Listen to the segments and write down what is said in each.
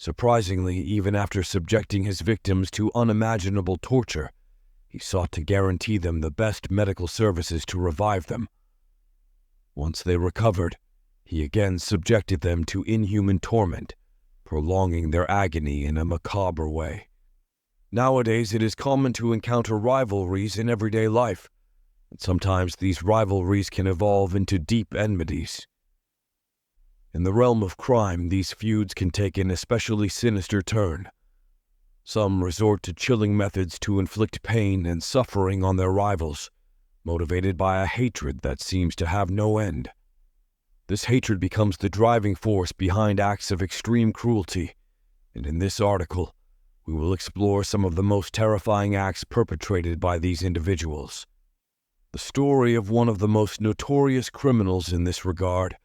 Surprisingly, even after subjecting his victims to unimaginable torture, he sought to guarantee them the best medical services to revive them. Once they recovered, he again subjected them to inhuman torment, prolonging their agony in a macabre way. Nowadays, it is common to encounter rivalries in everyday life, and sometimes these rivalries can evolve into deep enmities. In the realm of crime, these feuds can take an especially sinister turn. Some resort to chilling methods to inflict pain and suffering on their rivals, motivated by a hatred that seems to have no end. This hatred becomes the driving force behind acts of extreme cruelty, and in this article, we will explore some of the most terrifying acts perpetrated by these individuals. The story of one of the most notorious criminals in this regard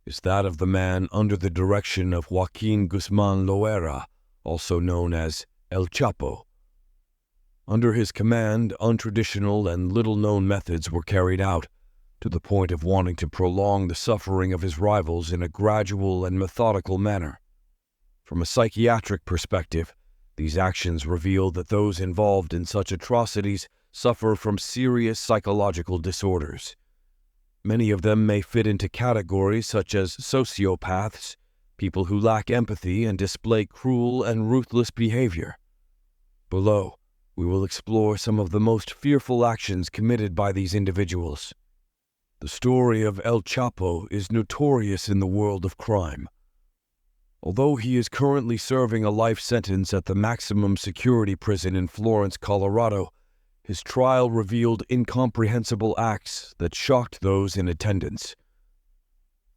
is that of the man under the direction of Joaquin Guzman Loera, also known as El Chapo. Under his command, untraditional and little-known methods were carried out, to the point of wanting to prolong the suffering of his rivals in a gradual and methodical manner. From a psychiatric perspective, these actions reveal that those involved in such atrocities suffer from serious psychological disorders. Many of them may fit into categories such as sociopaths, people who lack empathy and display cruel and ruthless behavior. Below, we will explore some of the most fearful actions committed by these individuals. The story of El Chapo is notorious in the world of crime. Although he is currently serving a life sentence at the maximum security prison in Florence, Colorado, his trial revealed incomprehensible acts that shocked those in attendance.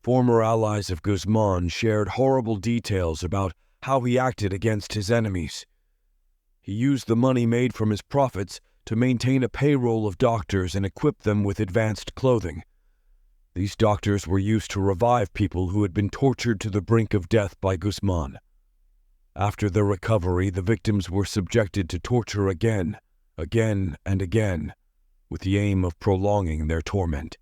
Former allies of Guzman shared horrible details about how he acted against his enemies. He used the money made from his profits to maintain a payroll of doctors and equip them with advanced clothing. These doctors were used to revive people who had been tortured to the brink of death by Guzman. After their recovery, the victims were subjected to torture again and again, with the aim of prolonging their torment.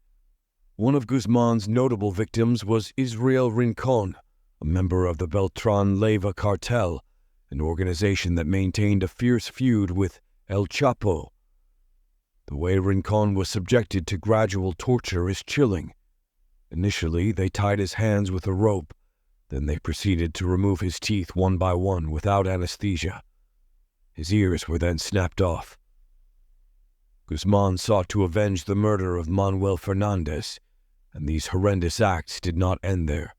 One of Guzman's notable victims was Israel Rincon, a member of the Beltran Leyva cartel, an organization that maintained a fierce feud with El Chapo. The way Rincon was subjected to gradual torture is chilling. Initially, they tied his hands with a rope, then they proceeded to remove his teeth one by one without anesthesia. His ears were then snapped off. Guzman sought to avenge the murder of Manuel Fernandez, and these horrendous acts did not end there.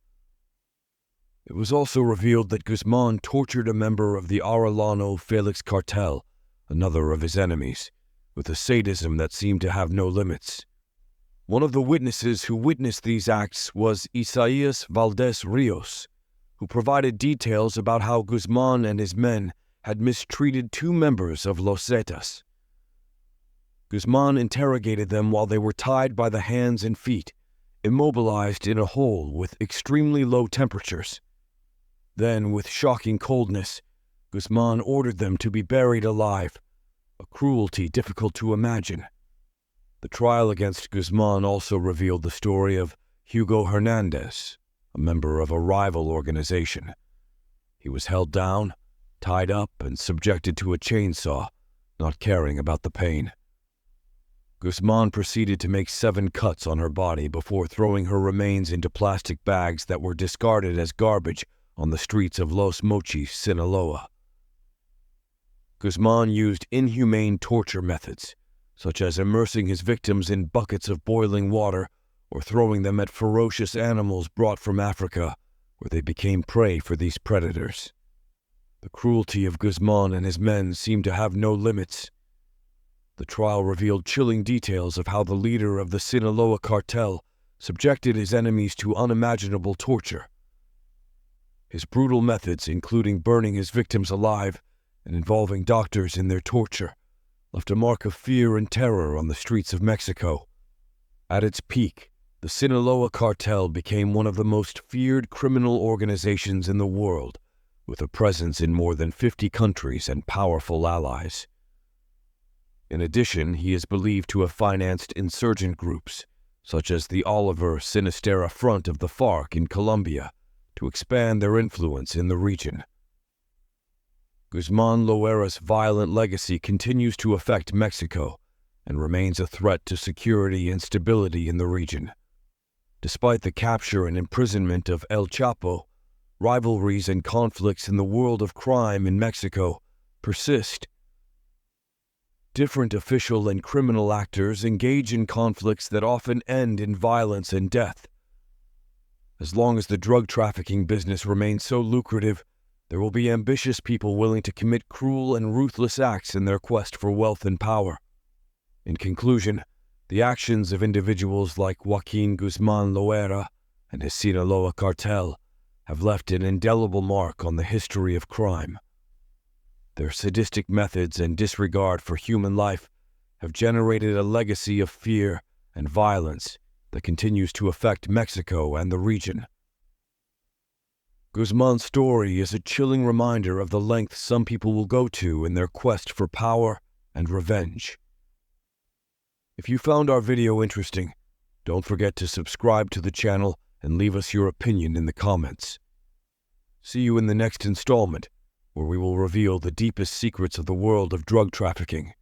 It was also revealed that Guzman tortured a member of the Arellano Felix cartel, another of his enemies, with a sadism that seemed to have no limits. One of the witnesses who witnessed these acts was Isaías Valdez Rios, who provided details about how Guzman and his men had mistreated two members of Los Zetas. Guzman interrogated them while they were tied by the hands and feet, immobilized in a hole with extremely low temperatures. Then, with shocking coldness, Guzman ordered them to be buried alive, a cruelty difficult to imagine. The trial against Guzman also revealed the story of Hugo Hernandez, a member of a rival organization. He was held down, tied up, and subjected to a chainsaw, not caring about the pain. Guzman proceeded to make 7 cuts on her body before throwing her remains into plastic bags that were discarded as garbage on the streets of Los Mochis, Sinaloa. Guzman used inhumane torture methods, such as immersing his victims in buckets of boiling water or throwing them at ferocious animals brought from Africa, where they became prey for these predators. The cruelty of Guzman and his men seemed to have no limits. The trial revealed chilling details of how the leader of the Sinaloa cartel subjected his enemies to unimaginable torture. His brutal methods, including burning his victims alive and involving doctors in their torture, left a mark of fear and terror on the streets of Mexico. At its peak, the Sinaloa cartel became one of the most feared criminal organizations in the world, with a presence in more than 50 countries and powerful allies. In addition, he is believed to have financed insurgent groups, such as the Oliver Sinistera Front of the FARC in Colombia, to expand their influence in the region. Guzman Loera's violent legacy continues to affect Mexico and remains a threat to security and stability in the region. Despite the capture and imprisonment of El Chapo, rivalries and conflicts in the world of crime in Mexico persist. Different official and criminal actors engage in conflicts that often end in violence and death. As long as the drug trafficking business remains so lucrative, there will be ambitious people willing to commit cruel and ruthless acts in their quest for wealth and power. In conclusion, the actions of individuals like Joaquin Guzman Loera and his Sinaloa cartel have left an indelible mark on the history of crime. Their sadistic methods and disregard for human life have generated a legacy of fear and violence that continues to affect Mexico and the region. Guzman's story is a chilling reminder of the lengths some people will go to in their quest for power and revenge. If you found our video interesting, don't forget to subscribe to the channel and leave us your opinion in the comments. See you in the next installment, where we will reveal the deepest secrets of the world of drug trafficking.